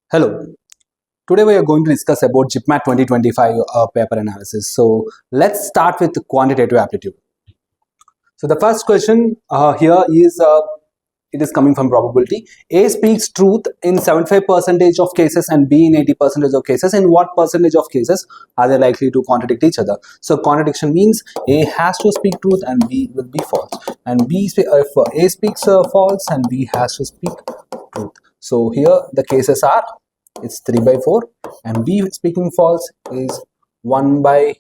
Hello. Today we are going to discuss about JIPMAT 2025 paper analysis. So let's start with quantitative aptitude. So the first question here is it is coming from probability. A speaks truth in 75% of cases and B in 80% of cases. In what percentage of cases are they likely to contradict each other? So contradiction means A has to speak truth and B will be false. And if A speaks false and B has to speak truth. So here the cases are it's 3 by 4 and B speaking false is 1 by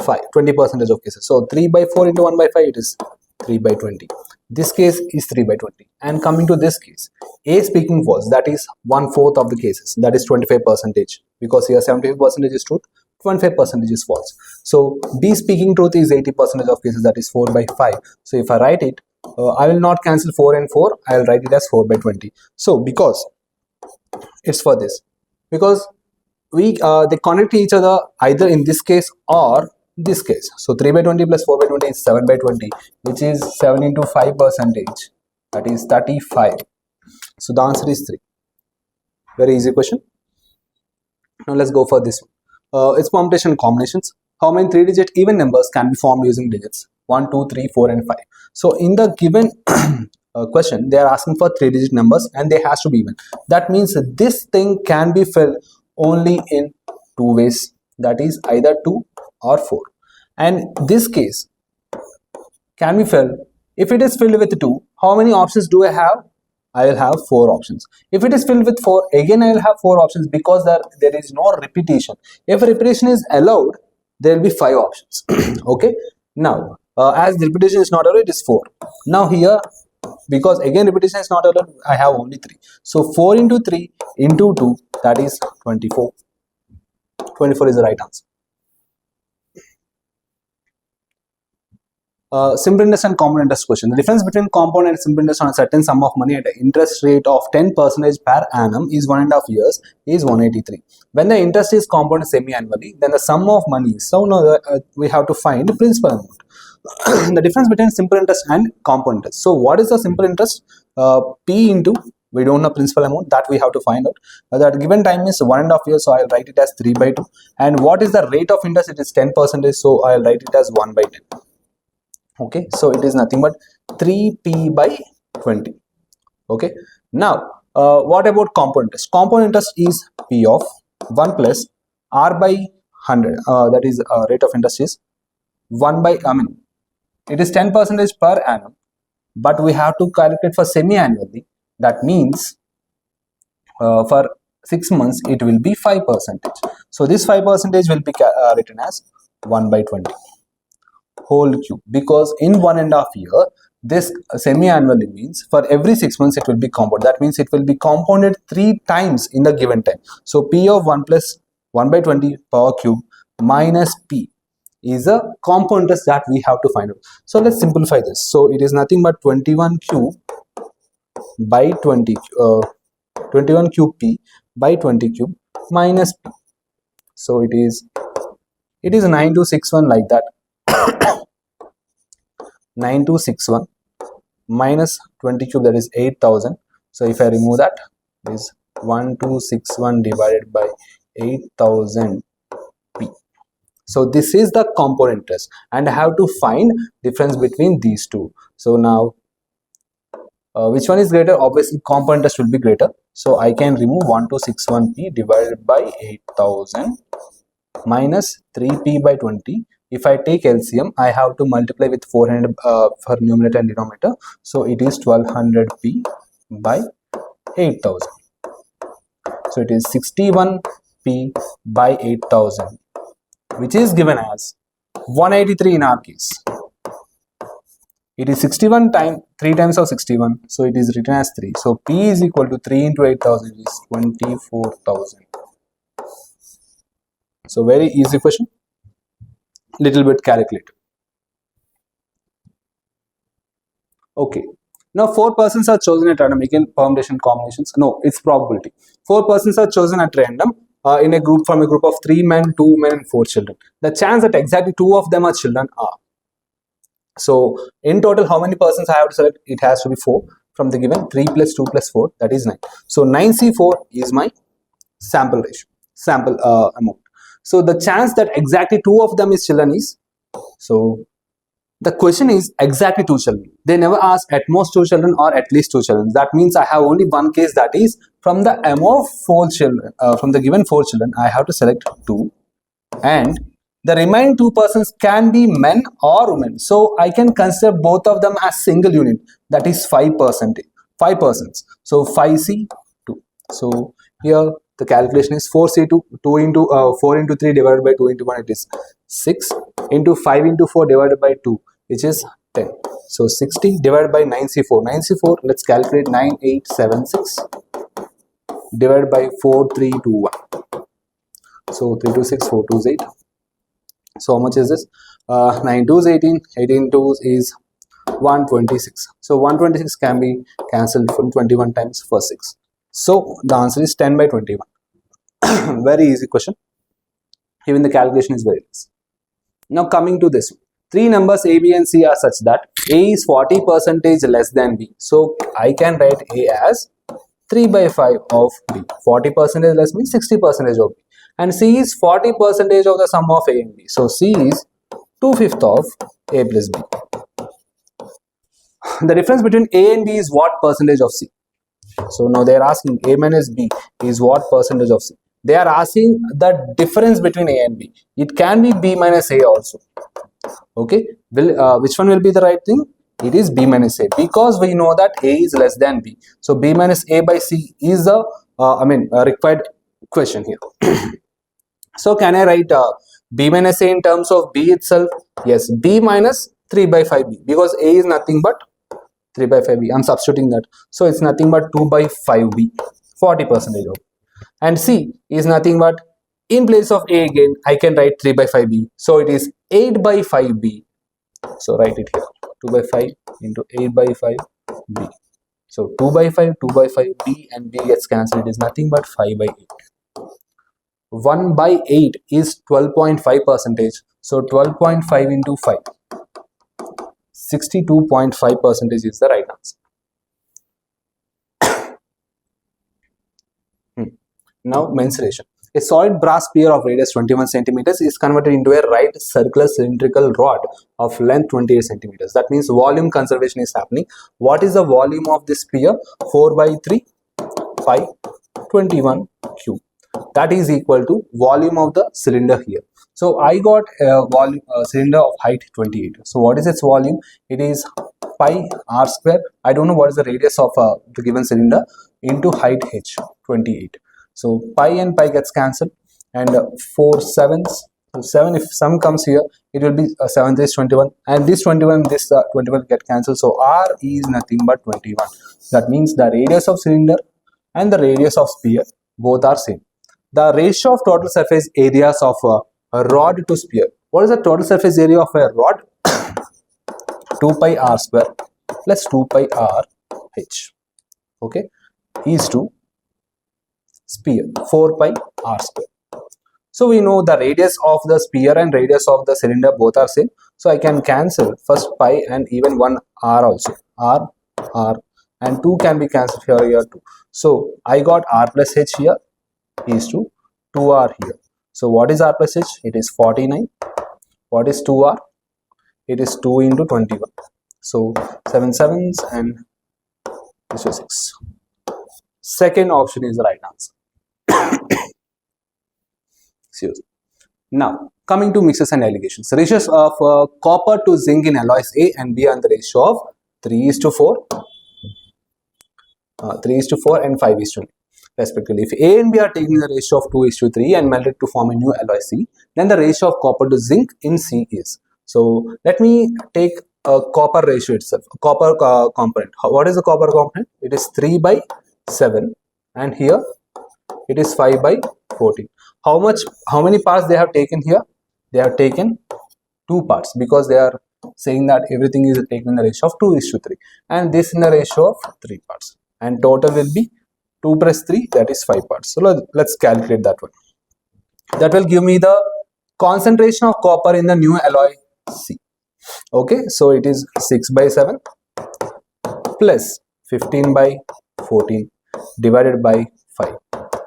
5, 20% of cases. So 3 by 4 into 1 by 5 it is 3 by 20. This case is 3 by 20. And coming to this case, A speaking false, that is 1/4 of the cases, that is 25%, because here 75% is truth, 25% is false. So B speaking truth is 80% of cases, that is 4 by 5. So if I write it, I will not cancel 4 and 4, I will write it as 4 by 20. So because it's for this, because they connect each other either in this case or this case. So 3 by 20 plus 4 by 20 is 7 by 20, which is 7 into 5%, that is 35. So the answer is 3. Very easy question. Now let's go for this one. It's permutation combinations. How many 3-digit even numbers can be formed using digits 1, 2, 3, 4 and 5? So in the given question, they are asking for 3-digit numbers and they has to be even. That means this thing can be filled only in 2 ways, that is either 2 or 4. And this case can be filled, if it is filled with 2, how many options do I have? I will have 4 options. If it is filled with 4, again I will have 4 options, because there is no repetition. If repetition is allowed, there will be 5 options. Okay, now as the repetition is not allowed, it is 4. Now here, because again repetition is not allowed, I have only 3. So 4 into 3 into 2, that is 24. 24 is the right answer. Simple interest and compound interest question. The difference between compound and simple interest on a certain sum of money at an interest rate of 10% per annum is 1.5 years is 183. When the interest is compounded semi-annually, then the sum of money is, so now we have to find the principal amount. The difference between simple interest and compound interest. So what is the simple interest? P into, we don't know principal amount, that we have to find out. That given time is 1.5 years, so I'll write it as 3 by 2. And what is the rate of interest? It is 10%, so I'll write it as 1 by 10. Okay, so it is nothing but 3p by 20. Okay, now what about compound interest? Compound interest is p of 1 plus r by 100, that is rate of interest is 1 by, it is 10% per annum, but we have to calculate for semi-annually. That means for 6 months it will be 5%. So this 5% will be written as 1 by 20 whole cube, because in 1.5 year this semi-annually means for every 6 months it will be compounded. That means it will be compounded 3 times in the given time. So p of 1 plus 1 by 20 power cube minus p is a compound interest that we have to find out. So let's simplify this. So it is nothing but 21 cube by 20 21 cube p by 20 cube minus p. So it is 9261, like that. 9261 minus 20 cube, that is 8000. So if I remove that, it is 1261 divided by 8000 p. So this is the compound interest, and I have to find difference between these two. So now which one is greater? Obviously compound interest will be greater, so I can remove 1261 p divided by 8000 minus 3p by 20. If I take LCM, I have to multiply with 400 for numerator and denominator. So it is 1200p by 8000. So it is 61p by 8000, which is given as 183 in our case. It is 61 times 3 times of 61. So it is written as 3. So p is equal to 3 into 8000 is 24,000. So very easy question. Little bit calculated. Okay, now 4 persons are chosen at random. Again, permutation combinations. No, it's probability. 4 persons are chosen at random in a group, from a group of 3 men, 2 men and 4 children. The chance that exactly 2 of them are children are. So in total, how many persons I have to select? It has to be 4. from the given 3 plus 2 plus 4, that is 9. So 9C4 is my sample ratio, sample amount. So the chance that exactly 2 of them is children is, so the question is exactly 2 children. They never ask at most 2 children or at least 2 children. That means I have only one case, that is from the amount of 4 children, from the given 4 children, I have to select 2, and the remaining 2 persons can be men or women. So I can consider both of them as single unit, that is 5%, 5 persons. So 5C2. So here the calculation is 4C2, 2 into 4 into 3 divided by 2 into 1, it is 6, into 5 into 4 divided by 2, which is 10. So 60 divided by 9C4. 9C4, let's calculate. 9876 divided by 4321. So 3 to 6, 4 to 8. So how much is this? 9 2 is 18, 18 2 is 126. So 126 can be cancelled from 21 times for 6. So the answer is 10 by 21. Very easy question. Even the calculation is very easy. Now coming to this one. 3 numbers A, B and C are such that A is 40% less than B. So I can write A as 3 by 5 of B. 40% less means 60% of B. And C is 40% of the sum of A and B. So C is 2/5 of A plus B. The difference between A and B is what percentage of C? So now they are asking A minus B is what percentage of C? They are asking the difference between A and B. It can be B minus A also. Okay, which one will be the right thing? It is B minus A, because we know that A is less than B. So B minus A by C is the required question here. So can I write B minus A in terms of B itself? Yes, B minus 3 by 5B, because A is nothing but 3 by 5B. I'm substituting that. So it's nothing but 2 by 5B, 40% of. And C is nothing but, in place of A again, I can write 3 by 5B. So it is 8 by 5B. So write it here. 2 by 5 into 8 by 5B. So 2 by 5, 2 by 5, B and B gets cancelled. It is nothing but 5 by 8. 1 by 8 is 12.5%. So 12.5 into 5. 62.5% is the right answer. Now mensuration. A solid brass sphere of radius 21 centimeters is converted into a right circular cylindrical rod of length 28 centimeters. That means volume conservation is happening. What is the volume of this sphere? 4 by 3, 5, 21 cube. That is equal to volume of the cylinder here. So I got a volume cylinder of height 28. So what is its volume? It is pi r square. I don't know what is the radius of the given cylinder into height h, 28. So pi and pi gets cancelled, and 4 sevens. So 7, if sum comes here, it will be 7 is 21, and this 21, this 21 get cancelled. So r is nothing but 21. That means the radius of cylinder and the radius of sphere both are same. The ratio of total surface areas of a rod to sphere. What is the total surface area of a rod? 2 pi r square plus 2 pi r h. Okay, is to sphere 4 pi r square. So we know the radius of the sphere and radius of the cylinder both are same. So I can cancel first pi and even one r also. R, and 2 can be cancelled here too. So I got r plus h here is to 2r here. So what is r plus h? It is 49. What is 2r? It is 2 into 21. So 7 sevens and this is 6. Second option is the right answer. Excuse me. Now coming to mixes and alligations. Ratios of copper to zinc in alloys A and B are the ratio of 3:4, 3:4 and 5:9 respectively. If A and B are taking the ratio of 2:3 and melted to form a new alloy C, then the ratio of copper to zinc in C is. So let me take a copper ratio itself, a copper component. What is the copper component? It is 3 by 7 and here it is 5 by 14. How many parts they have taken here? They have taken 2 parts, because they are saying that everything is taken in the ratio of 2:3 and this in the ratio of 3 parts, and total will be 2 plus 3, that is 5 parts. So let's calculate that one. That will give me the concentration of copper in the new alloy C. Okay, so it is 6 by 7 plus 15 by 14 divided by 5.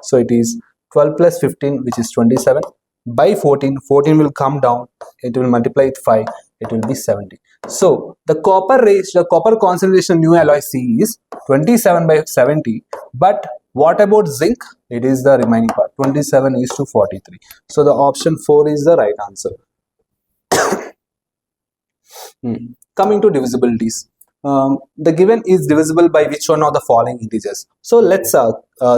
So it is 12 plus 15, which is 27, by 14. 14 will come down, it will multiply with 5, it will be 70. So the copper concentration new alloy C is 27 by 70, but what about zinc? It is the remaining part, 27 is to 43. So the option 4 is the right answer. Coming to divisibilities. The given is divisible by which one of the following integers? So let's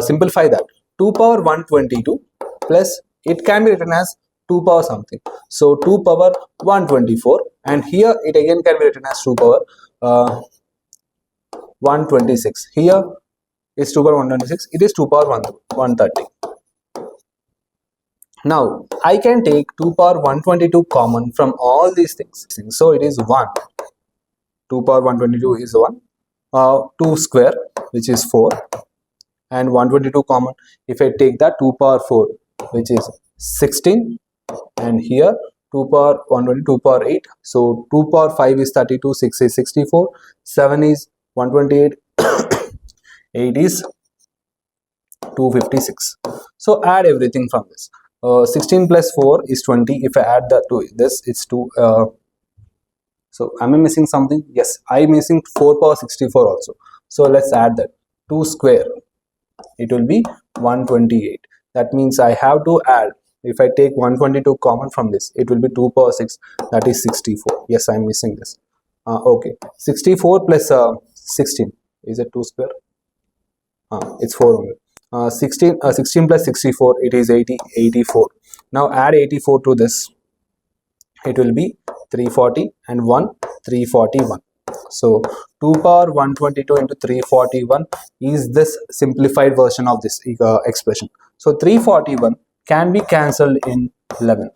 simplify that. 2 power 122 plus, it can be written as 2 power something. So 2 power 124, and here it again can be written as 2 power 126. Here is 2 power 126, it is 2 power 130. Now I can take 2 power 122 common from all these things. So it is 1. 2 power 122 is 1. 2 square, which is 4, and 122 common. If I take that, 2 power 4, which is 16, and here 2 power 122, 2 power 8. So 2 power 5 is 32, 6 is 64, 7 is 128, 8 is 256. So add everything from this. 16 plus 4 is 20. If I add that to this, it's 2. So am I missing something? Yes, I am missing 4 power 64 also. So let's add that. 2 square, it will be 128. That means I have to add, if I take 122 common from this, it will be 2 power 6, that is 64. Yes, I am missing this. Okay, 64 plus 16, is it 2 square? It's 4 only. 16 plus 64, it is 84. Now add 84 to this, it will be 340, and 1 341. So 2 power 122 into 341 is this simplified version of this expression. So 341 can be cancelled in 11.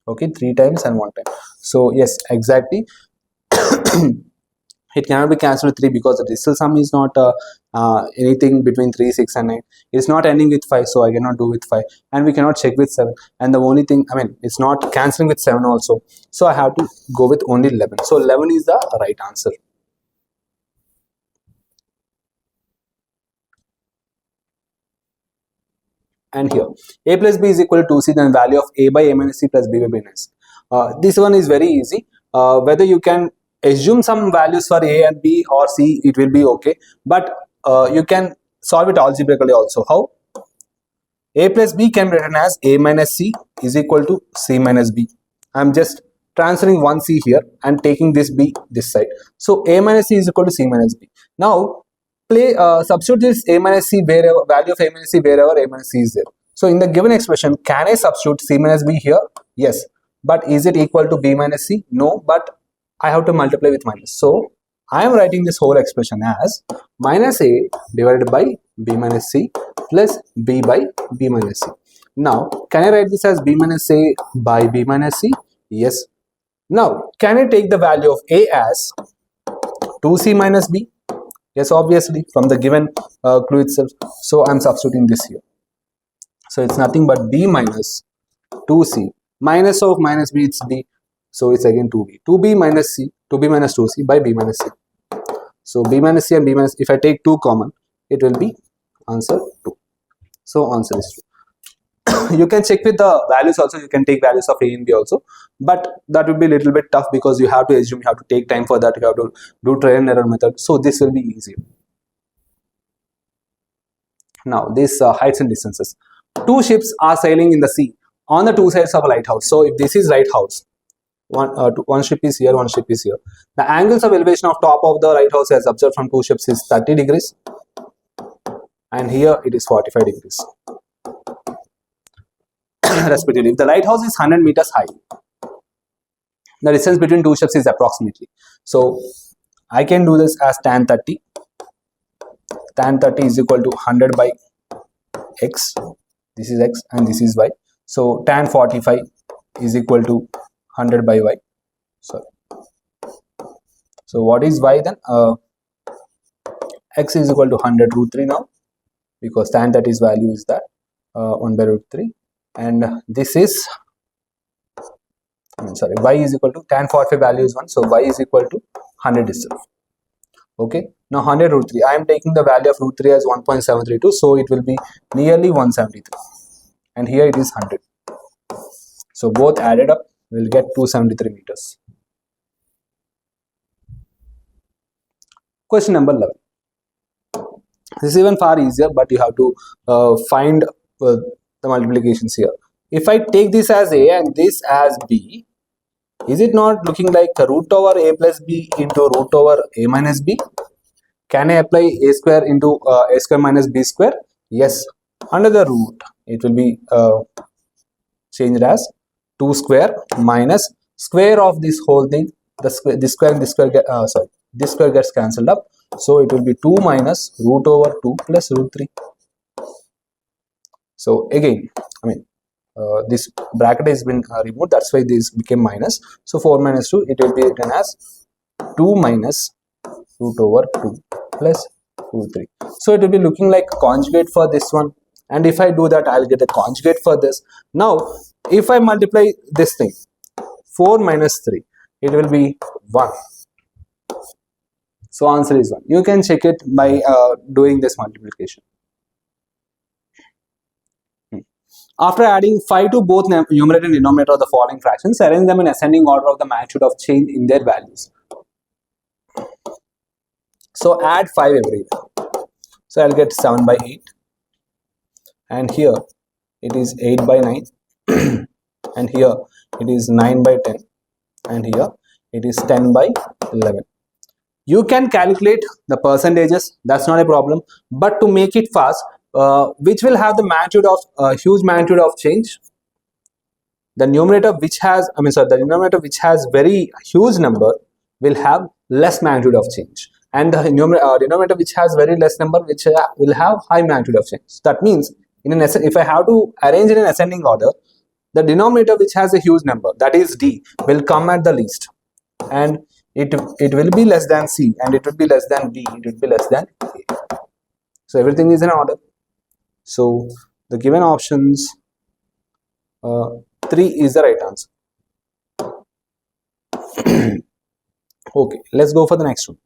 Okay, 3 times and 1 time. So yes, exactly. It cannot be cancelled with 3 because the decimal sum is not anything between 3, 6 and 9. It's not ending with 5, so I cannot do with 5, and we cannot check with 7. And the only thing, it's not cancelling with 7 also, so I have to go with only 11. So 11 is the right answer. And here a plus b is equal to 2c, then value of a by a minus c plus b by b minus c. This one is very easy. Whether you can assume some values for a and b or c, it will be okay, but you can solve it algebraically also. How? A plus b can be written as a minus c is equal to c minus b. I am just transferring one c here and taking this b this side. So a minus c is equal to c minus b. Now substitute this a minus c wherever, value of a minus c wherever a minus c is there. So in the given expression, can I substitute c minus b here? Yes. But is it equal to b minus c? No, but I have to multiply with minus. So I am writing this whole expression as minus a divided by b minus c plus b by b minus c. Now can I write this as b minus a by b minus c? Yes. Now can I take the value of a as 2c minus b? Yes, obviously, from the given clue itself. So I am substituting this here. So it's nothing but b minus 2c. Minus of minus b, it's b. So it's again 2b. 2b minus c, 2b minus 2c by b minus c. So b minus c and b minus, if I take 2 common, it will be answer 2. So answer is 2. You can check with the values also. You can take values of a and b also, but that will be a little bit tough because you have to assume, you have to take time for that, you have to do trial and error method. So this will be easier. Now this heights and distances. 2 ships are sailing in the sea on the 2 sides of a lighthouse. So if this is lighthouse, one ship is here, one ship is here. The angles of elevation of top of the lighthouse as observed from 2 ships is 30 degrees, and here it is 45 degrees. Respectively, if the lighthouse is 100 meters high, the distance between 2 ships is approximately. So I can do this as tan 30. Tan 30 is equal to 100 by x. This is x and this is y. So tan 45 is equal to 100 by y. Sorry. So what is y then? X is equal to 100 root 3 now, because tan 30's value is that 1 by root 3, and this is, y is equal to tan 45 value is 1, so y is equal to 100 itself. Okay, now 100 root 3. I am taking the value of root 3 as 1.732, so it will be nearly 173. And here it is 100. So both added up will get 273 meters. Question number 11. This is even far easier, but you have to find the multiplications here. If I take this as A and this as B, is it not looking like root over A plus B into root over A minus B? Can I apply A square into A square minus B square? Yes. Under the root, it will be changed as 2 square minus square of this whole thing. This square and this square this square gets cancelled up. So it will be 2 minus root over 2 plus root 3. So again, this bracket has been removed. That's why this became minus. So 4 minus 2, it will be written as 2 minus root over 2 plus root 3. So it will be looking like conjugate for this one. And if I do that, I'll get a conjugate for this. Now, if I multiply this thing, 4 minus 3, it will be 1. So answer is 1. You can check it by doing this multiplication. After adding 5 to both numerator and denominator of the following fractions, arrange them in ascending order of the magnitude of change in their values. So add 5 everywhere. So I'll get 7 by 8. And here it is 8 by 9. And here it is 9 by 10. And here it is 10 by 11. You can calculate the percentages, that's not a problem. But to make it fast, which will have the magnitude of huge magnitude of change? The numerator which has, the denominator which has very huge number will have less magnitude of change. And the denominator which has very less number which will have high magnitude of change. That means, if I have to arrange in an ascending order, the denominator which has a huge number, that is D, will come at the least. And it will be less than C, and it will be less than B, it will be less than A. So everything is in order. So the given options, 3 is the right answer. Okay, let's go for the next one.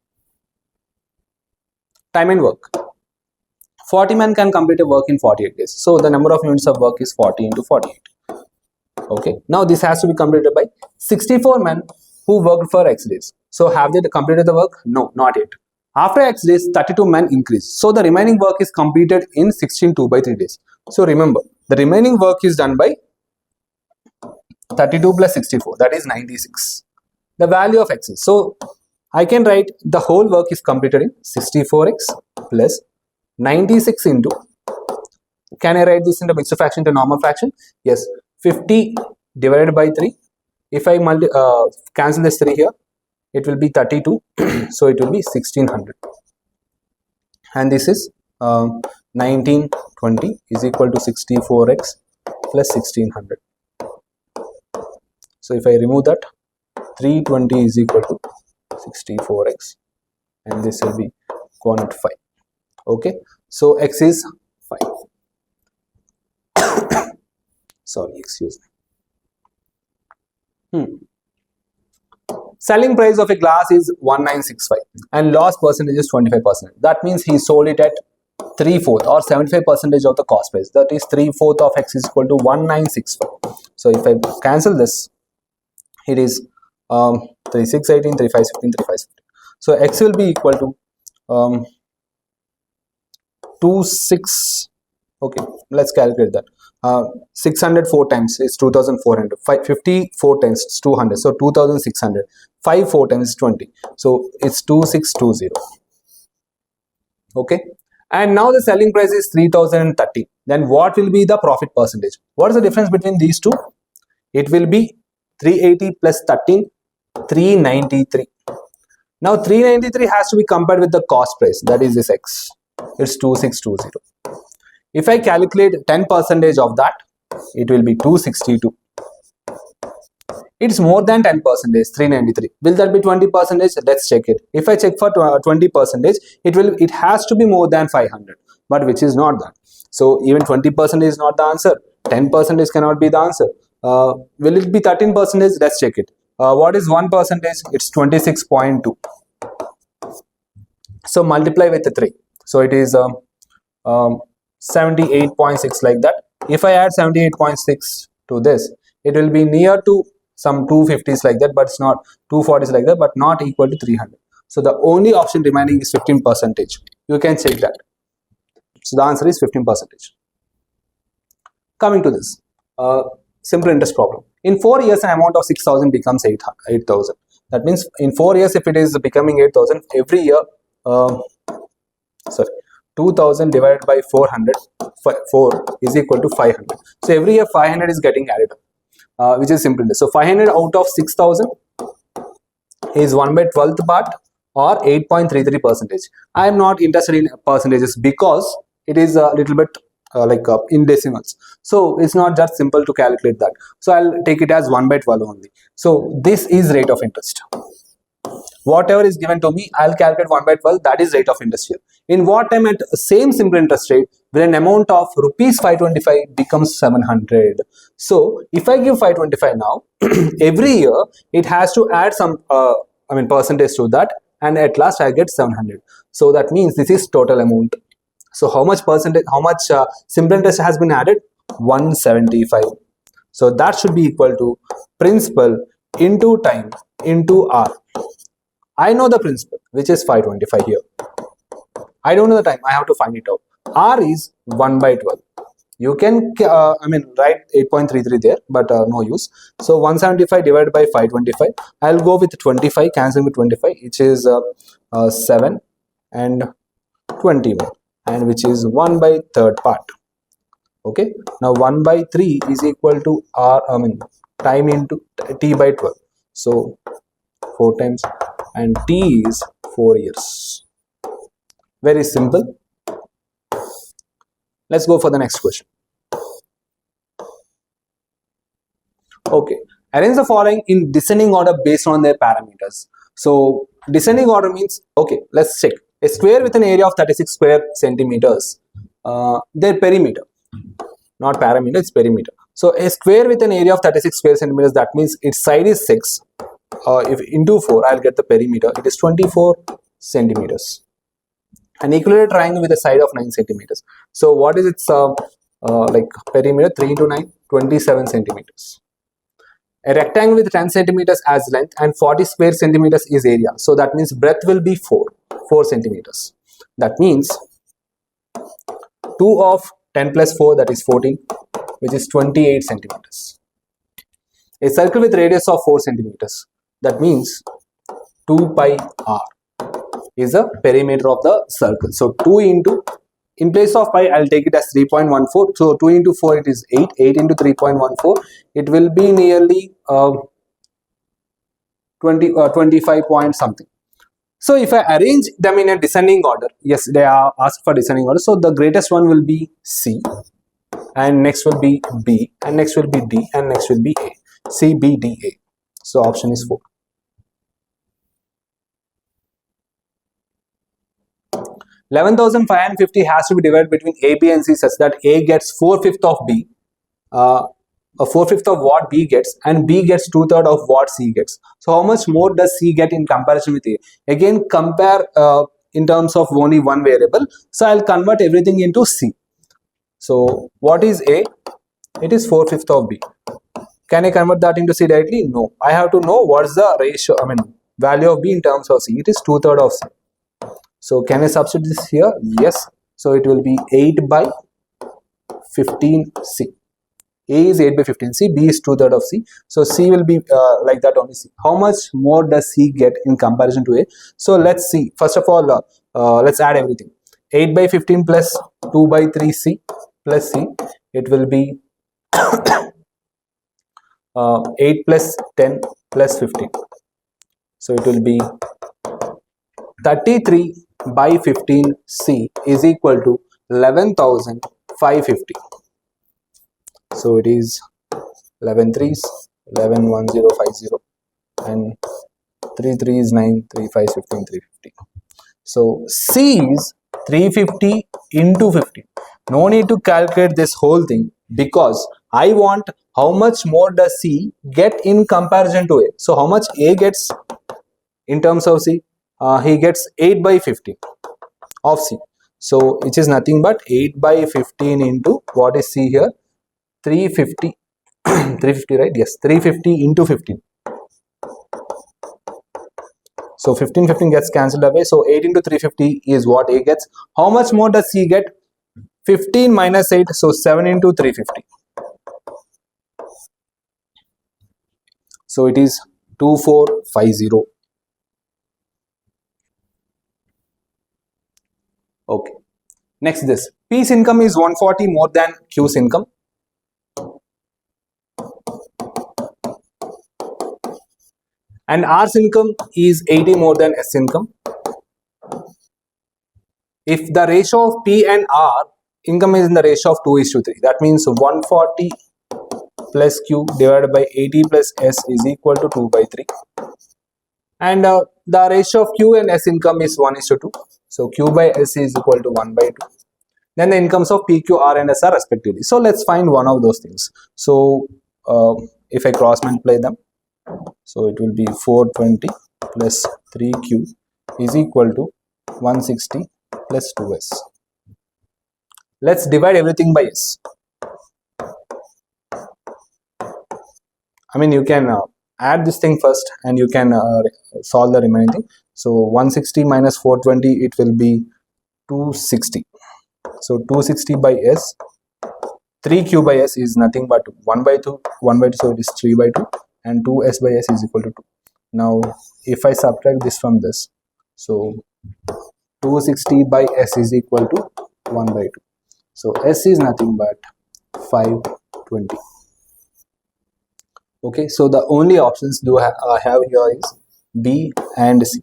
Time and work. 40 men can complete a work in 48 days. So the number of units of work is 40 into 48. Okay, now this has to be completed by 64 men who worked for X days. So have they completed the work? No, not yet. After X days, 32 men increase. So the remaining work is completed in 16 2 by 3 days. So remember, the remaining work is done by 32 plus 64, that is 96. The value of X is, so I can write the whole work is completed in 64x plus 96 into, can I write this into mixed fraction to normal fraction? Yes, 50 divided by 3. If I cancel this 3 here, it will be 32. So it will be 1600. And this is 1920 is equal to 64x plus 1600. So if I remove that, 320 is equal to 64x, and this will be quant 5. Okay, so x is 5. Sorry, excuse me. Selling price of a glass is 1965 and loss percentage is 25%. That means he sold it at 3/4 or 75% of the cost price. That is 3/4 of x is equal to 1965. So if I cancel this, it is 3618, 3516, 3516. So x will be equal to 26. Okay, let's calculate that. 604 times is 2400. 54 times is 200. So 2600. 5 4 times is 20. So it's 2620. Okay. And now the selling price is 3030. Then what will be the profit percentage? What is the difference between these two? It will be 380 plus 13, 393. Now 393 has to be compared with the cost price, that is this x. It's 2620. If I calculate 10% of that, it will be 262. It's more than 10%, 393. Will that be 20%? Let's check it. If I check for 20%, it has to be more than 500, but which is not that. So even 20% is not the answer. 10% cannot be the answer. Will it be 13%? Let's check it. What is 1%? It's 26.2. So multiply with the 3. So it is 78.6 like that. If I add 78.6 to this, it will be near to some 250s like that, but it's not 240s like that, but not equal to 300. So the only option remaining is 15%. You can check that. So the answer is 15%. Coming to this simple interest problem. In 4 years, an amount of 6,000 becomes 8,000. That means in 4 years, if it is becoming 8,000, every year, 2,000 divided by 400, 4 is equal to 500. So every year 500 is getting added up, which is simple. So 500 out of 6,000 is 1 by 12th part or 8.33%. I am not interested in percentages because it is a little bit in decimals. So it's not just simple to calculate that. So I'll take it as 1 by 12 only. So this is rate of interest. Whatever is given to me, I'll calculate 1 by 12. That is rate of interest here. In what time at same simple interest rate, when an amount of rupees 525 becomes 700. So if I give 525 now, every year it has to add some percentage to that, and at last I get 700. So that means this is total amount. So how much percentage, how much simple interest has been added? 175. So that should be equal to principal into time into R. I know the principal, which is 525 here. I don't know the time. I have to find it out. R is 1 by 12. You can, write 8.33 there, but no use. So 175 divided by 525. I'll go with 25, cancel with 25, which is 7 and 21, and which is 1 by third part. Okay. Now 1 by 3 is equal to time into t by 12. So 4 times, and t is 4 years. Very simple. Let's go for the next question. Okay, arrange the following in descending order based on their parameters. So descending order means, okay, let's check. A square with an area of 36 square centimeters, their perimeter, not parameter, it's perimeter. So a square with an area of 36 square centimeters, that means its side is 6. If into 4, I'll get the perimeter. It is 24 centimeters. An equilateral triangle with a side of 9 centimeters. So what is its perimeter? 3 into 9, 27 centimeters. A rectangle with 10 centimeters as length and 40 square centimeters is area. So that means breadth will be 4 centimeters. That means 2 of 10 plus 4, that is 14, which is 28 centimeters. A circle with radius of 4 centimeters. That means 2 pi r is the perimeter of the circle. So 2 into, in place of pi, I'll take it as 3.14. So 2 into 4, it is 8. 8 into 3.14, it will be nearly 25 point something. So if I arrange them in a descending order, yes, they are asked for descending order. So the greatest one will be C, and next will be B, and next will be D, and next will be A. C, B, D, A. So option is 4. 11,550 has to be divided between A, B, and C such that A gets 4/5 of B, 4/5 of what B gets, and B gets 2/3 of what C gets. So how much more does C get in comparison with A? Again, compare in terms of only one variable. So I'll convert everything into C. So what is A? It is 4/5 of B. Can I convert that into C directly? No. I have to know what's the ratio, value of B in terms of C. It is 2/3 of C. So can I substitute this here? Yes. So it will be 8 by 15C. A is 8 by 15C, B is 2/3 of C. So C will be like that only C. How much more does C get in comparison to A? So let's see. First of all, let's add everything. 8 by 15 plus 2 by 3C plus C. It will be 8 plus 10 plus 15. So it will be 33 by 15C is equal to 11,550. So it is 11 3s, 11 1 0 5 0, and 3 3 is 9, 3 5 15, 350. So C is 350 into 15. No need to calculate this whole thing because I want how much more does C get in comparison to A. So how much A gets in terms of C? He gets 8 by 15. of C. So which is nothing but 8 by 15 into what is C here? 350. 350, right? Yes, 350 into 15. So 15 gets cancelled away. So 8 into 350 is what A gets. How much more does C get? 15 minus 8. So 7 into 350. So it is 2450. Okay. Next this. P's income is 140 more than Q's income. And R's income is 80 more than S income. If the ratio of P and R income is in the ratio of 2:3, that means 140 plus Q divided by 80 plus S is equal to 2 by 3. And the ratio of Q and S income is 1:2. So Q by S is equal to 1 by 2. Then the incomes of P, Q, R and S are respectively. So let's find one of those things. So if I cross multiply them, so it will be 420 plus 3Q is equal to 160 plus 2S. Let's divide everything by S. I mean, you can add this thing first and you can solve the remaining thing. So 160 minus 420, it will be 260. So 260 by S, 3Q by S is nothing but 1 by 2, so it is 3 by 2, and 2S by S is equal to 2. Now, if I subtract this from this, so 260 by S is equal to 1 by 2. So S is nothing but 520. Okay, so the only options I have here is B and C.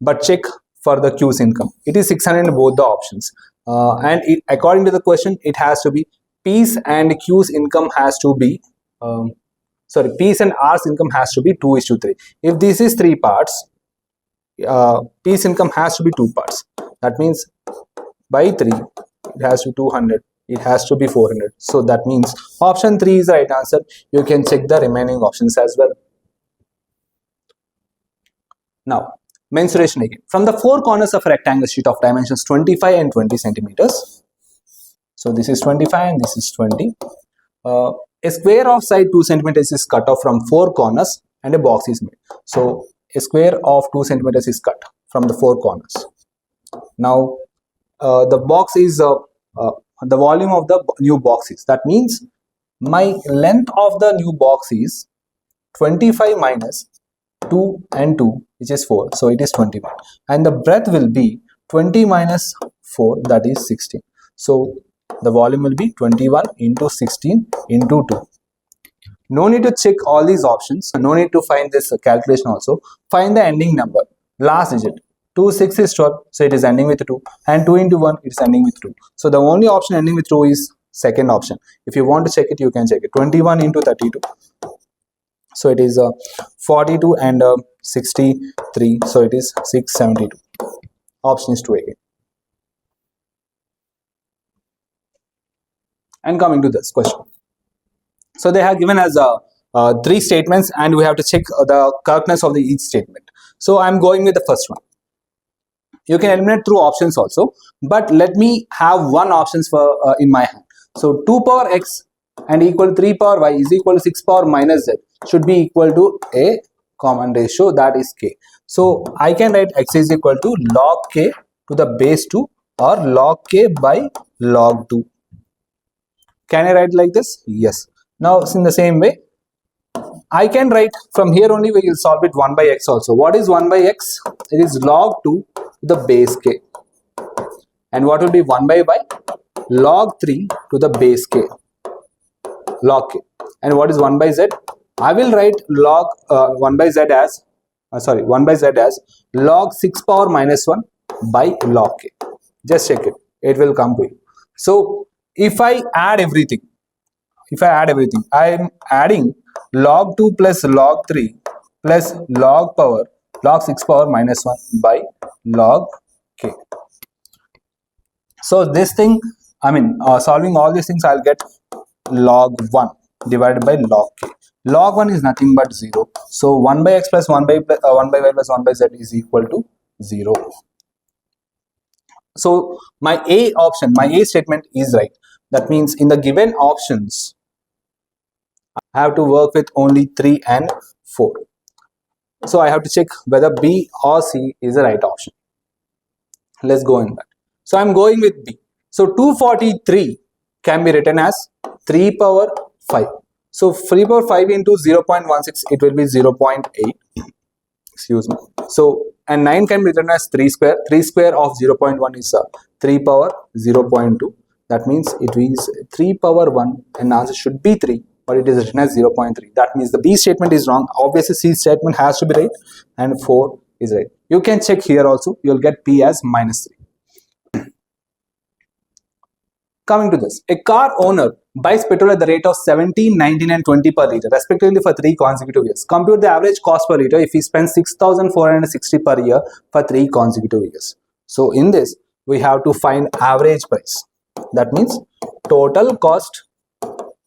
But check for the Q's income. It is 600 in both the options. And according to the question, it has to be P's and Q's income has to be, P's and R's income has to be 2:3. If this is 3 parts, P's income has to be 2 parts. That means by 3, it has to be 200. It has to be 400. So that means option 3 is the right answer. You can check the remaining options as well. Now, mensuration again. From the 4 corners of a rectangular sheet of dimensions 25 and 20 centimeters. So this is 25 and this is 20. A square of side 2 centimeters is cut off from 4 corners and a box is made. So a square of 2 centimeters is cut from the 4 corners. Now, the box is the volume of the new box is. That means my length of the new box is 25 minus 2 and 2, which is 4. So it is 21. And the breadth will be 20 minus 4, that is 16. So the volume will be 21 into 16 into 2. No need to check all these options. No need to find this calculation also. Find the ending number, last digit. 2, 6 is 12, so it is ending with 2. And 2 into 1, it is ending with 2. So the only option ending with 2 is second option. If you want to check it, you can check it. 21 into 32. So it is 42 and 63. So it is 672. Option is 2 again. And coming to this question. So they have given us 3 statements and we have to check the correctness of each statement. So I am going with the first one. You can eliminate through options also, but let me have one options for in my hand. So 2 power x and equal to 3 power y is equal to 6 power minus z should be equal to a common ratio, that is k. So I can write x is equal to log k to the base 2 or log k by log 2. Can I write like this? Yes. Now in the same way, I can write from here only we will solve it 1 by x also. What is 1 by x? It is log 2 to the base k. And what will be 1 by y? Log 3 to the base k. Log k. And what is 1 by z? I will write log 1 by z as 1 by z as log 6 power minus 1 by log k. Just check it. It will come to you. So if I add everything, I am adding log 2 plus log 3 plus log 6 power minus 1 by log k. So this thing, solving all these things, I'll get log 1 divided by log k. Log 1 is nothing but 0. So 1 by x plus 1 by y plus 1 by z is equal to 0. So my A statement is right. That means in the given options, I have to work with only 3 and 4. So I have to check whether B or C is the right option. Let's go in that. So I'm going with B. So 243 can be written as 3 power 5. So 3 power 5 into 0.16, it will be 0.8. Excuse me. So, and 9 can be written as 3 square. 3 square of 0.1 is 3 power 0.2. That means it is 3 power 1 and the answer should be 3, but it is written as 0.3. That means the B statement is wrong. Obviously C statement has to be right and 4 is right. You can check here also. You will get P as -3. Coming to this, a car owner buys petrol at the rate of 17, 19 and 20 per litre respectively for 3 consecutive years. Compute the average cost per litre if he spends 6,460 per year for 3 consecutive years. So in this, we have to find average price. That means total cost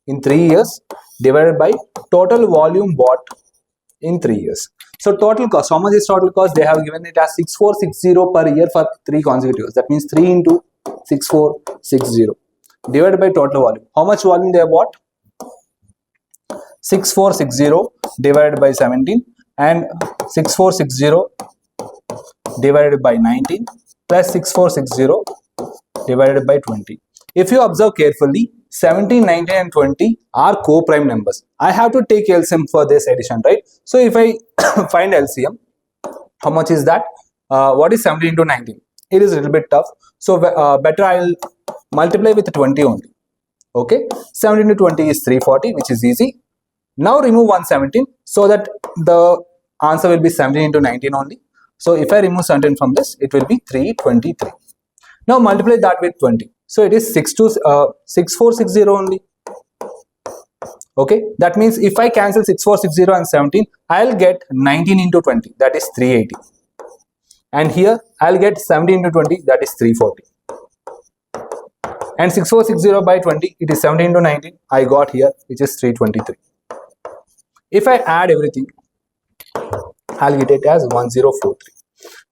in 3 years divided by total volume bought in 3 years. So total cost, how much is total cost? They have given it as 6460 per year for 3 consecutive years. That means 3 into 6460 divided by total volume. How much volume they have bought? 6460 divided by 17 and 6460 divided by 19 plus 6460 divided by 20. If you observe carefully, 17, 19 and 20 are co-prime numbers. I have to take LCM for this addition, right? So if I find LCM, how much is that? What is 17 into 19? It is a little bit tough. So better I'll multiply with 20 only. Okay, 17 to 20 is 340, which is easy. Now remove 117 so that the answer will be 17 into 19 only. So if I remove 17 from this, it will be 323. Now multiply that with 20. So it is 6460 only. Okay, that means if I cancel 6460 and 17, I'll get 19 into 20, that is 380. And here I'll get 17 into 20, that is 340. And 6460 by 20, it is 17 into 19. I got here, which is 323. If I add everything, I'll get it as 1043.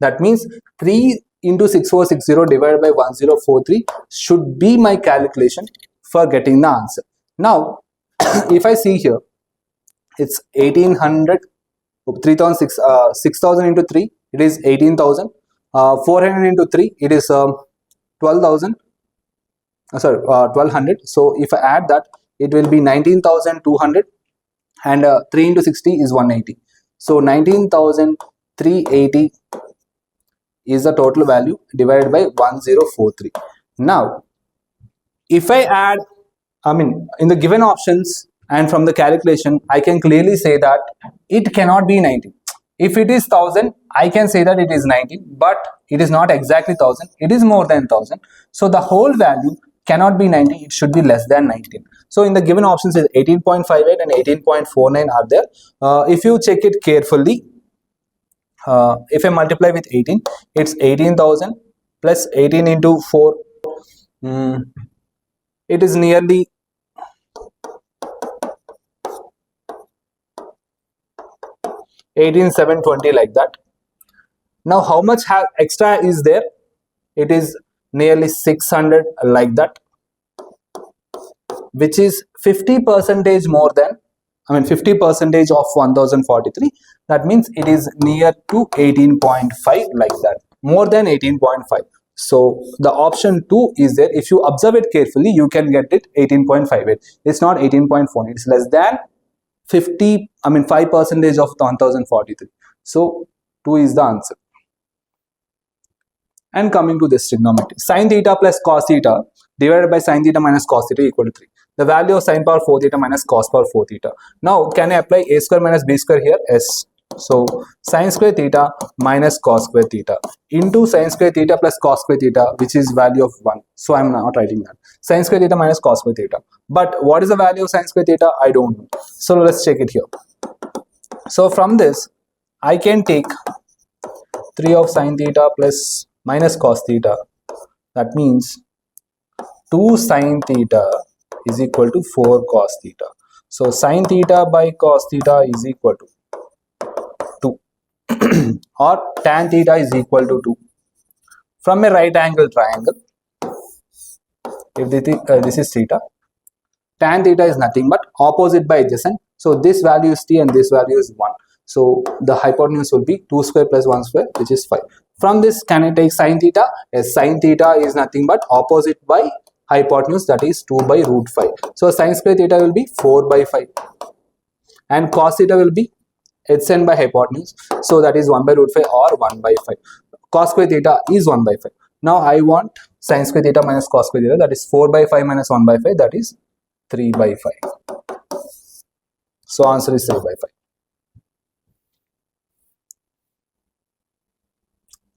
That means 3 into 6460 divided by 1043 should be my calculation for getting the answer. Now, if I see here, it's 1800, 6000 into 3, it is 18,000. 400 into 3, it is 12,000. 1200. So if I add that, it will be 19,200 and 3 into 60 is 180. So 19,380 is the total value divided by 1043. Now, if I add, in the given options and from the calculation, I can clearly say that it cannot be 19. If it is 1000, I can say that it is 19, but it is not exactly 1000. It is more than 1000. So the whole value cannot be 19. It should be less than 19. So in the given options is 18.58 and 18.49 are there. If you check it carefully, if I multiply with 18, it's 18,000 plus 18 into 4. It is nearly 18,720 like that. Now how much extra is there? It is nearly 600 like that, which is 50% more than, 50% of 1043. That means it is near to 18.5 like that, more than 18.5. So the option 2 is there. If you observe it carefully, you can get it 18.58. It's not 18.4. It's less than 5% of 1043. So 2 is the answer. And coming to this trigonometry, sin theta plus cos theta divided by sin theta minus cos theta equal to 3. The value of sin power 4 theta minus cos power 4 theta. Now, can I apply a square minus b square here? Yes. So, sin square theta minus cos square theta into sin square theta plus cos square theta, which is value of 1. So, I am not writing that. Sin square theta minus cos square theta. But what is the value of sin square theta? I don't know. So, let's check it here. So, from this, I can take 3 of sin theta plus minus cos theta. That means 2 sin theta is equal to 4 cos theta. So sin theta by cos theta is equal to 2 or tan theta is equal to 2. from a right angle triangle, if this is theta, tan theta is nothing but opposite by adjacent. So this value is t and this value is 1. So the hypotenuse will be 2 square plus 1 square, which is 5. From this, can I take sine theta? Yes, sine theta is nothing but opposite by hypotenuse, that is 2 by root 5. So sine square theta will be 4 by 5. And cos theta will be hn by hypotenuse. So that is 1 by root 5 or 1 by 5. Cos square theta is 1 by 5. Now I want sin square theta minus cos square theta, that is 4 by 5 minus 1 by 5, that is 3 by 5. So answer is 3 by 5.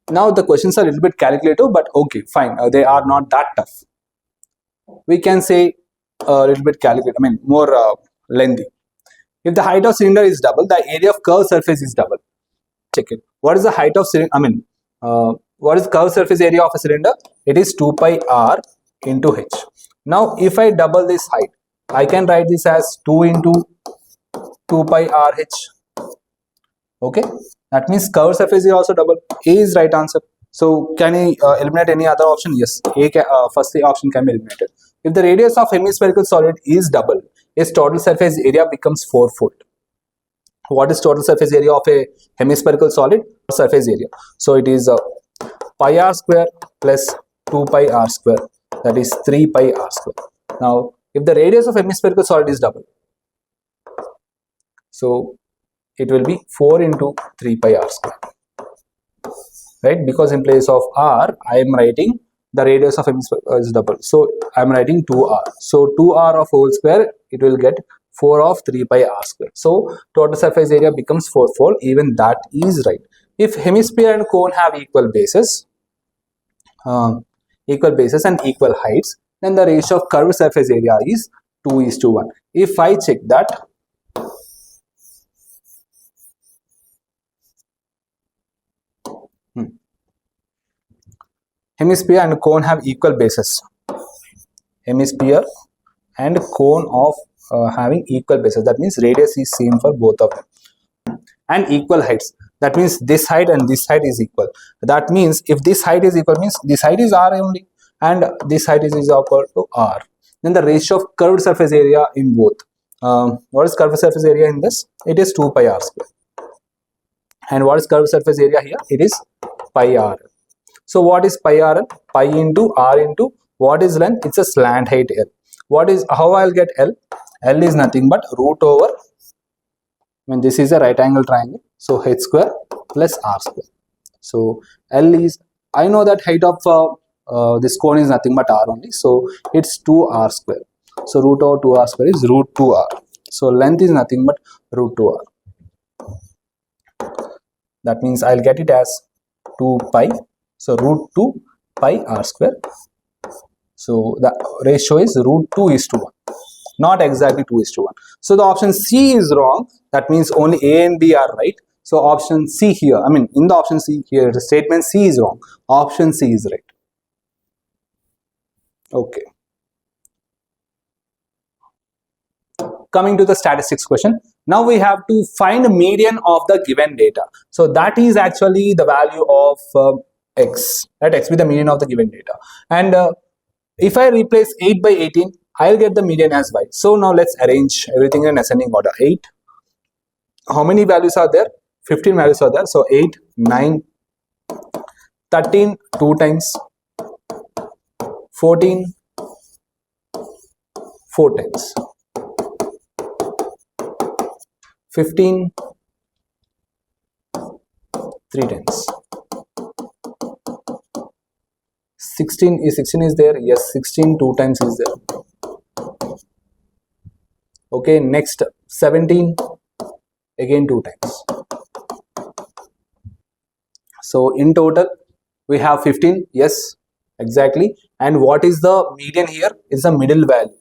Now the questions are a little bit calculative, but okay, fine. They are not that tough. We can say a little bit calculative, I mean more lengthy. If the height of cylinder is double, the area of curved surface is double. Check it. What is the height of cylinder? I mean, what is curved surface area of a cylinder? It is 2 pi r into h. Now, if I double this height, I can write this as 2 into 2 pi r h. Okay, that means curved surface is also double. A is right answer. So, can I eliminate any other option? Yes, first the option can be eliminated. If the radius of hemispherical solid is double, its total surface area becomes fourfold. What is total surface area of a hemispherical solid? Surface area. So it is pi r square plus 2 pi r square, that is 3 pi r square. Now, if the radius of hemispherical solid is double, so it will be 4 into 3 pi r square, right? Because in place of r, I am writing the radius of hemisphere is double. So I am writing 2r. So 2r of whole square, it will get 4 of 3 pi r square. So total surface area becomes fourfold. Even that is right. If hemisphere and cone have equal bases and equal heights, then the ratio of curved surface area is 2:1. If I check that, hemisphere and cone have equal bases. Hemisphere and cone of having equal bases. That means radius is same for both of them. And equal heights. That means this height and this height is equal. That means if this height is equal, means this height is r only and this height is equal to r. Then the ratio of curved surface area in both. What is curved surface area in this? It is 2 pi r square. And what is curved surface area here? It is pi r. So what is pi r? Pi into r into what is length? It's a slant height L. What is, how I'll get L? L is nothing but root over, when this is a right angle triangle, so h square plus r square. So L is, I know that height of this cone is nothing but r only, so it's 2r square. So root over 2r square is root 2r. So length is nothing but root 2r. That means I'll get it as 2 pi. So root 2 pi r square. So the ratio is root 2:1. Not exactly 2:1. So the option C is wrong. That means only A and B are right. So option C here, I mean in the option C here, the statement C is wrong. Option C is right. Okay. Coming to the statistics question. Now we have to find a median of the given data. So that is actually the value of x. Let x be the median of the given data. And if I replace 8 by 18, I'll get the median as y. So now let's arrange everything in ascending order. 8. How many values are there? 15 values are there. So 8, 9, 13, 2 times, 14, 4 times, 15, 3 times. 16 is there. Yes, 16 2 times is there. Okay, next 17, again 2 times. So in total we have 15. Yes, exactly. And what is the median here? It's the middle value.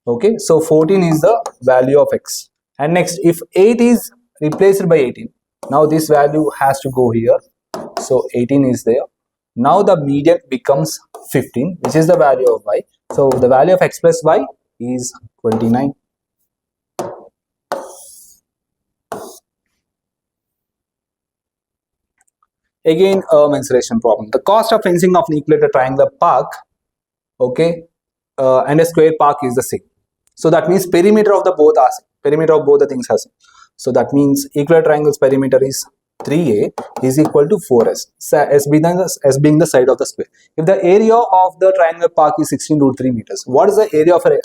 Okay, so 14 is the value of x. And next, if 8 is replaced by 18, now this value has to go here. So 18 is there. Now the median becomes 15, which is the value of y. So the value of x plus y is 29. Again, a mensuration problem. The cost of fencing of an equilateral triangular park, okay, and a square park is the same. So that means perimeter of the both are same. Perimeter of both the things are same. So that means equilateral triangle's perimeter is 3a is equal to 4s. So s being the side of the square. If the area of the triangular park is 16 root 3 meters, what is the area of a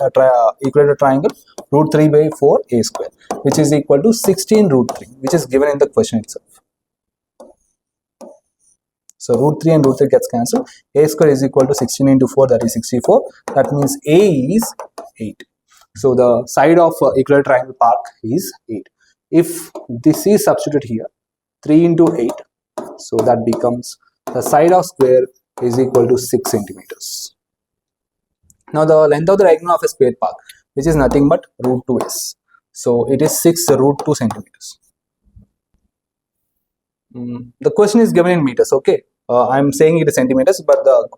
equilateral triangle? Root 3 by 4 a square, which is equal to 16 root 3, which is given in the question itself. So root 3 and root 3 gets cancelled. A square is equal to 16 into 4, that is 64. That means A is 8. So the side of equilateral triangle park is 8. If this is substituted here, 3 into 8, so that becomes the side of square is equal to 6 centimeters. Now the length of the diagonal of a square park, which is nothing but root 2s. So it is 6 root 2 centimeters. The question is given in meters, okay. I'm saying it is centimeters, but the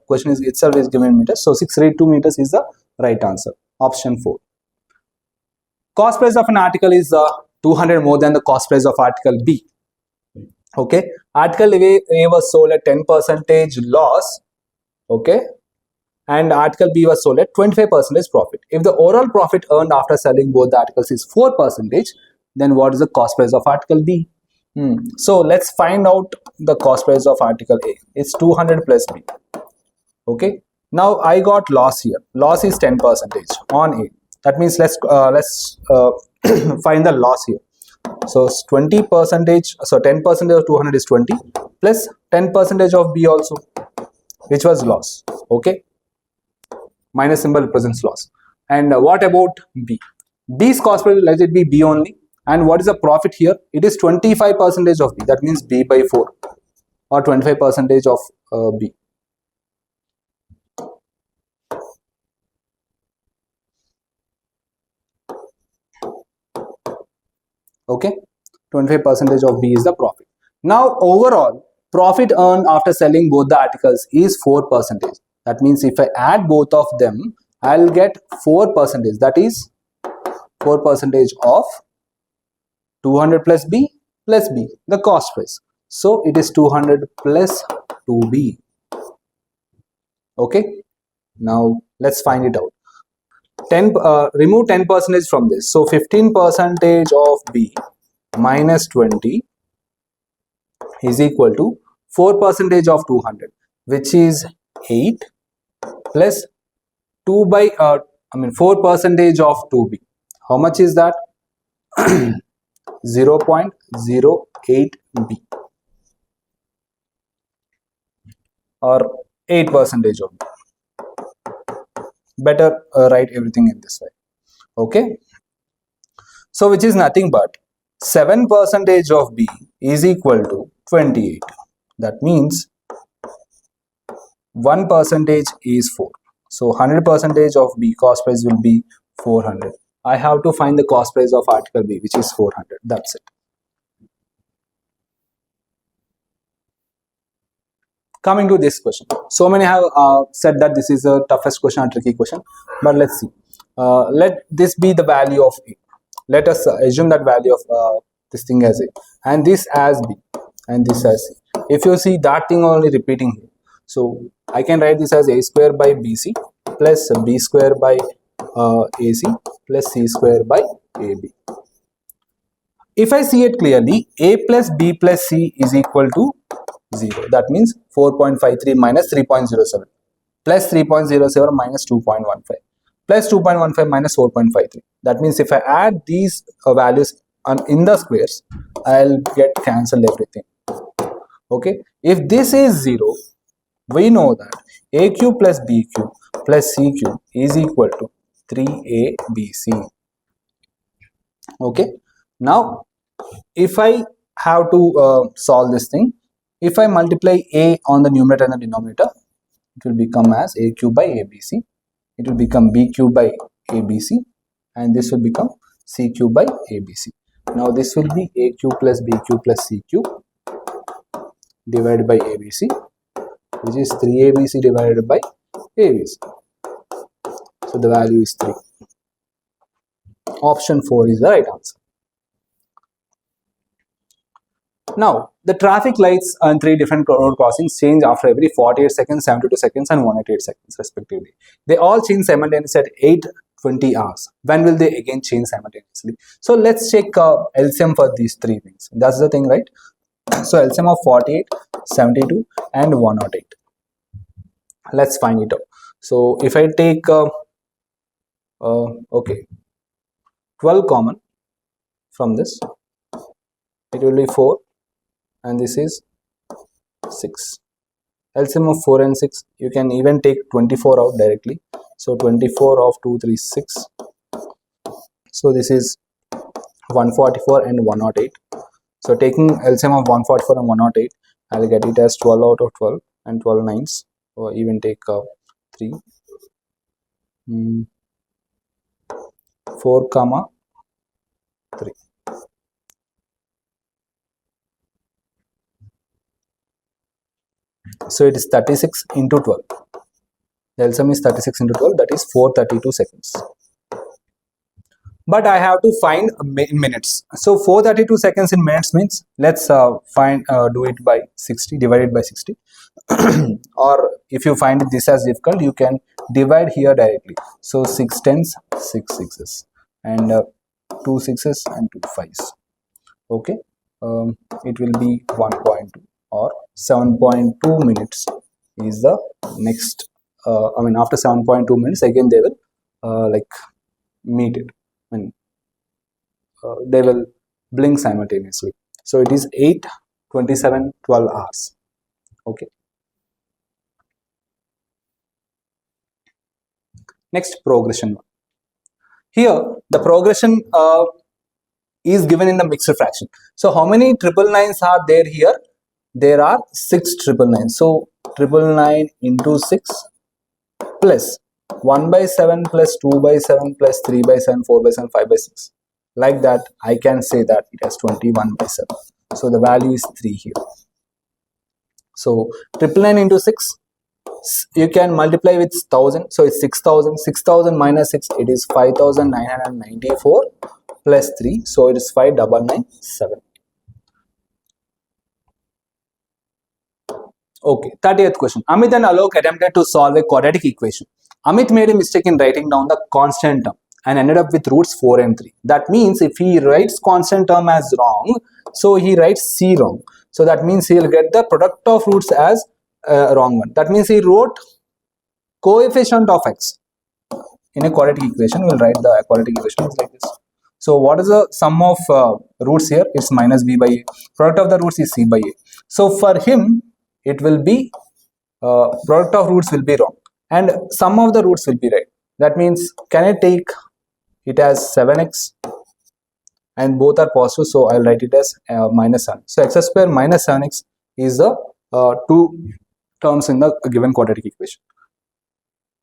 question is itself is given in meters. So 6 raised 2 meters is the right answer. Option 4. Cost price of an article is 200 more than the cost price of article B. Okay, article A was sold at 10% loss, okay, and article B was sold at 25% profit. If the overall profit earned after selling both the articles is 4%, then what is the cost price of article B? So let's find out the cost price of article A. It's 200 plus B. Okay. Now I got loss here. Loss is 10% on A. That means let's find the loss here. So 20%. So 10% of 200 is 20 plus 10% of B also, which was loss. Okay. Minus symbol represents loss. And what about B? B's cost price, let it be B only. And what is the profit here? It is 25% of B. That means B by 4 or 25% of B. Okay, 25% of B is the profit. Now overall profit earned after selling both the articles is 4%. That means if I add both of them, I'll get 4%. That is 4% of 200 plus B, the cost price. So it is 200 plus 2B. Okay, now let's find it out. Remove 10% from this. So 15% of B minus 20 is equal to 4% of 200, which is 8 plus 2 by 4% of 2B. How much is that? 0.08B or 8% of B. Better write everything in this way. Okay. So which is nothing but 7% of B is equal to 28. That means 1% is 4. So 100% of B cost price will be 400. I have to find the cost price of article B, which is 400. That's it. Coming to this question, so many have said that this is a toughest question, a tricky question, but let's see. Let this be the value of A. Let us assume that value of this thing as A, and this as B, and this as C. If you see that thing only repeating here, so I can write this as A square by BC plus B square by AC plus C square by AB. If I see it clearly, A plus B plus C is equal to 0. That means 4.53 minus 3.07 plus 3.07 minus 2.15 plus 2.15 minus 4.53. That means if I add these values in the squares, I'll get cancelled everything. Okay. If this is 0, we know that AQ plus BQ plus CQ is equal to 3ABC. Okay. Now, if I have to solve this thing, if I multiply A on the numerator and the denominator, it will become as AQ by ABC. It will become BQ by ABC, and this will become CQ by ABC. Now this will be AQ plus BQ plus CQ divided by ABC, which is 3ABC divided by ABC. So the value is 3. Option 4 is the right answer. Now, the traffic lights on 3 different road crossings change after every 48 seconds, 72 seconds, and 188 seconds, respectively. They all change simultaneously at 8:20 hours. When will they again change simultaneously? So, let's check LCM for these 3 things. That's the thing, right? So, LCM of 48, 72, and 108. Let's find it out. So, if I take, okay, 12 common from this, it will be 4, and this is 6. LCM of 4 and 6, you can even take 24 out directly. So 24 of 2, 3, 6. So this is 144 and 108. So taking LCM of 144 and 108, I'll get it as 12 out of 12 and 12 nines. Or even take 3, 4 comma 3. So it is 36 into 12. The LCM is 36 into 12, that is 432 seconds. But I have to find in minutes. So 432 seconds in minutes means, let's do it by 60, divide it by 60. Or if you find this as difficult, you can divide here directly. So 6 tens, 6 sixes, and 2 sixes and 2 fives. Okay, it will be 1.2 or 7.2 minutes is the next. After 7.2 minutes, again they will like meet it. They will blink simultaneously. So it is 8, 27, 12 hours. Okay. Next, progression. Here, the progression is given in the mixed fraction. So how many triple nines are there here? There are 6 triple nines. So 999 into 6 plus 1 by 7 plus 2 by 7 plus 3 by 7, 4 by 7, 5 by 6. Like that, I can say that it has 21 by 7. So the value is 3 here. So 999 into 6, you can multiply with 1000. So it's 6000. 6000 minus 6, it is 5994 plus 3. So it is 5997. Okay, 30th question. Amit and Alok attempted to solve a quadratic equation. Amit made a mistake in writing down the constant term and ended up with roots 4 and 3. That means if he writes constant term as wrong, so he writes C wrong. So that means he will get the product of roots as wrong one. That means he wrote coefficient of x. In a quadratic equation, we'll write the quadratic equation like this. So what is the sum of roots here? It's minus b by a. Product of the roots is c by a. So for him, it will be product of roots will be wrong and sum of the roots will be right. That means, can I take it as 7x and both are positive, so I'll write it as minus 7. So x square minus 7x is the 2 terms in the given quadratic equation.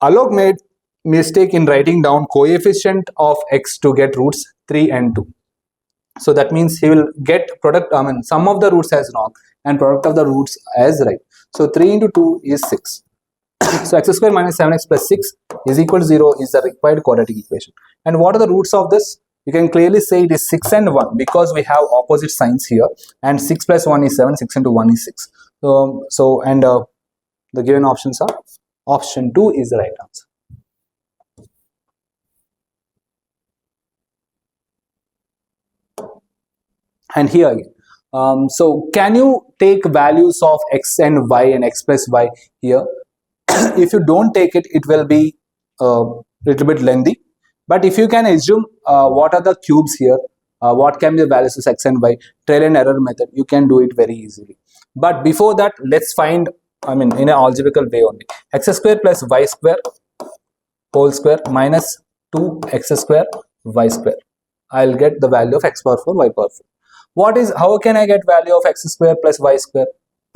Alok made mistake in writing down coefficient of x to get roots 3 and 2. So that means he will get sum of the roots as wrong and product of the roots as right. So 3 into 2 is 6. So x square minus 7x plus 6 is equal to 0 is the required quadratic equation. And what are the roots of this? You can clearly say it is 6 and 1 because we have opposite signs here, and 6 plus 1 is 7, 6 into 1 is 6. The given options are option 2 is the right answer. And here again, so can you take values of x and y and x plus y here? If you don't take it, it will be a little bit lengthy. But if you can assume what are the cubes here, what can be the values of x and y, trial and error method, you can do it very easily. But before that, let's find, in an algebraical way only. X square plus y square whole square minus 2x square y square. I'll get the value of x power 4, y power 4. How can I get value of x square plus y square?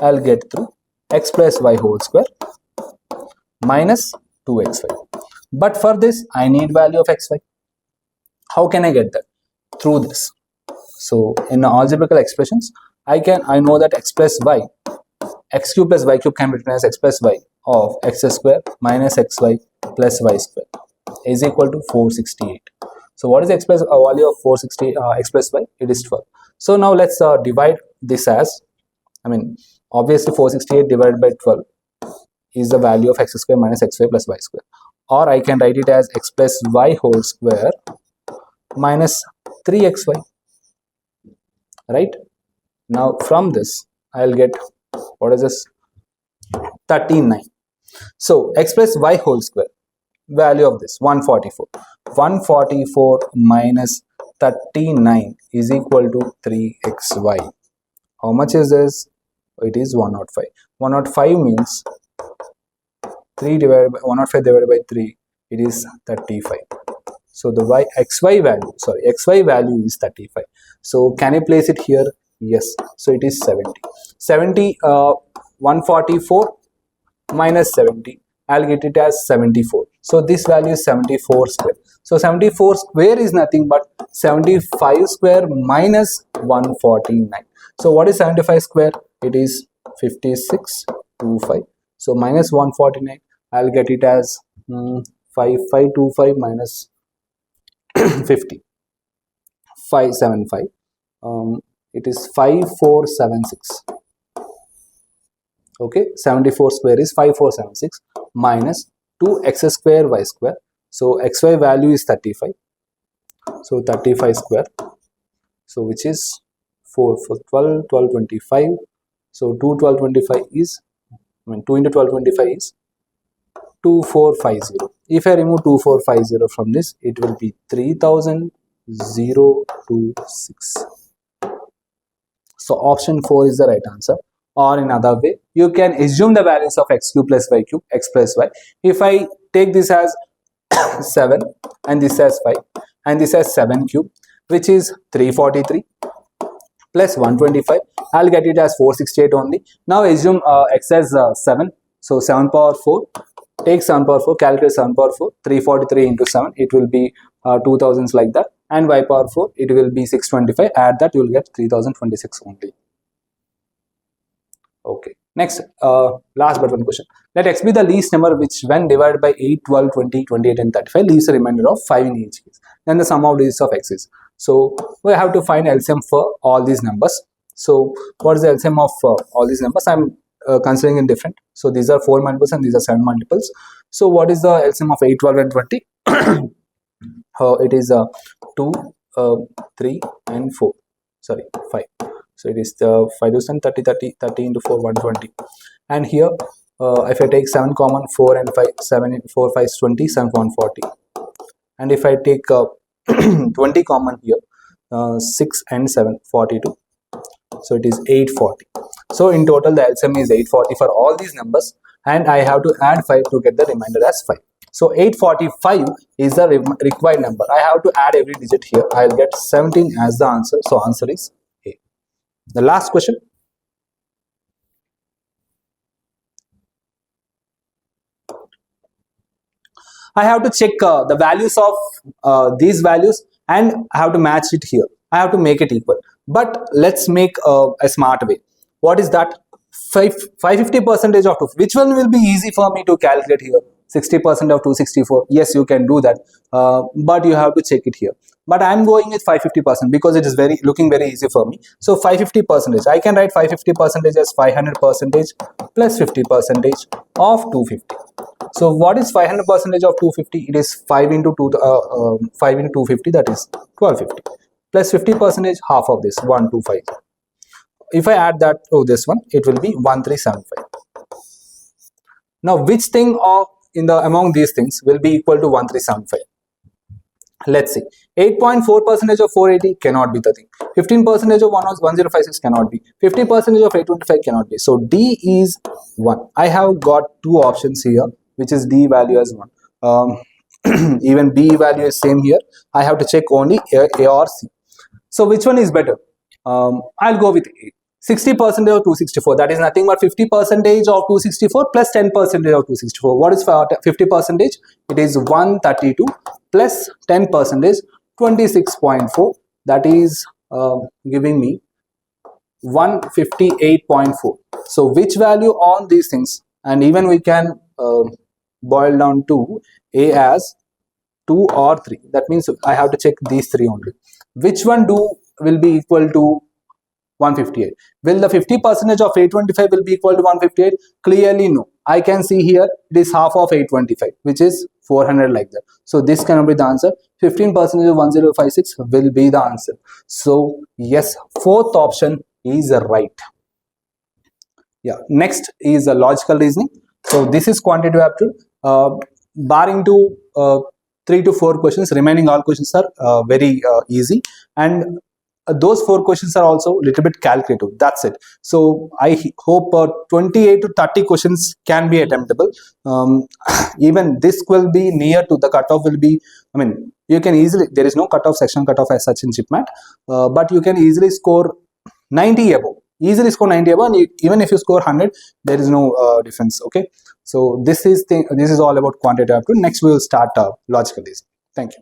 I'll get through x plus y whole square minus 2xy. But for this, I need value of xy. How can I get that? Through this. So in algebraical expressions, I know that x plus y, x cube plus y cube can be written as x plus y of x square minus xy plus y square is equal to 468. So what is x plus value of 468 x plus y? It is 12. So now let's divide this as, I mean, obviously 468 divided by 12 is the value of x square minus xy plus y square. Or I can write it as x plus y whole square minus 3xy, right? Now from this, I'll get, what is this? 39. So x plus y whole square, value of this 144. 144 minus 39 is equal to 3xy. How much is this? It is 105. 105 means 3 divided by 105 divided by 3, it is 35. So the xy value is 35. So can I place it here? Yes. So it is 70. 70, 144 minus 70, I'll get it as 74. So this value is 74 square. So 74 square is nothing but 75 square minus 149. So what is 75 square? It is 5625. So minus 149, I'll get it as 5525 minus 50. 575. It is 5476. Okay, 74 square is 5476 minus 2x square y square. So xy value is 35. So 35 square. So which is 4 for 12, 1225. So 2 1225 is, 2 into 1225 is 2450. If I remove 2450 from this, it will be 3026. So option 4 is the right answer. Or in other way, you can assume the values of x cube plus y cube, x plus y. If I take this as 7 and this as 5 and this as 7 cube, which is 343 plus 125, I'll get it as 468 only. Now assume x as 7, so 7 power 4, take 7 power 4, calculate 7 power 4, 343 into 7, it will be 2000s like that, and y power 4, it will be 625, add that, you will get 3026 only. Okay, next, last but one question. Let x be the least number which when divided by 8, 12, 20, 28 and 35 leaves a remainder of 5 in each case. Then the sum of digits of x is. So we have to find LCM for all these numbers. So what is the LCM of all these numbers? I'm considering in different. So these are 4 multiples and these are 7 multiples. So what is the LCM of 8, 12 and 20? It is 2, 3 and 4. Sorry, 5. So it is the 5 to 30, 30, 30 into 4, 120. And here, if I take 7 common, 4 and 5, 7, 4, 5 is 20, 7, 140. And if I take 20 common here, 6 and 7, 42. So it is 840. So in total, the LCM is 840 for all these numbers. And I have to add 5 to get the remainder as 5. So 845 is the required number. I have to add every digit here. I'll get 17 as the answer. So answer is A. The last question. I have to check the values of these values and I have to match it here. I have to make it equal. But let's make a smart way. What is that? 550% of 2. Which one will be easy for me to calculate here? 60% of 264. Yes, you can do that. But you have to check it here. But I am going with 550% because it is looking very easy for me. So 550%. I can write 550% as 500% plus 50% of 250. So what is 500% of 250? It is 5 into 250, that is 1250. Plus 50%, half of this, 1250. If I add that to this one, it will be 1375. Now, which thing among these things will be equal to 1375? Let's see. 8.4% of 480 cannot be the thing. 15% of 1056 cannot be. 50% of 825 cannot be. So D is 1. I have got two options here, which is D value as 1. Even B value is same here. I have to check only A or C. So which one is better? I'll go with A. 60% of 264, that is nothing but 50% of 264 plus 10% of 264. What is 50%? It is 132 plus 10%, 26.4. That is giving me 158.4. So which value on these things? And even we can boil down to A as 2 or 3. That means I have to check these 3 only. Which one will be equal to 158. Will the 50% of 825 will be equal to 158? Clearly no. I can see here it is half of 825, which is 400 like that. So this cannot be the answer. 15% of 1056 will be the answer. So yes, fourth option is right. Yeah. Next is a logical reasoning. So this is quantitative aptitude. Barring to 3 to 4 questions, remaining all questions are very easy, and those 4 questions are also a little bit calculative. That's it. So I hope 28 to 30 questions can be attemptable. Even this will be near to the cutoff will be, I mean, you can easily, there is no cutoff, section cutoff as such in JIPMAT, but you can easily score 90 above. Easily score 90 above, and even if you score 100, there is no difference. Okay, so this is all about quantitative aptitude. Next we will start logical reasoning. Thank you.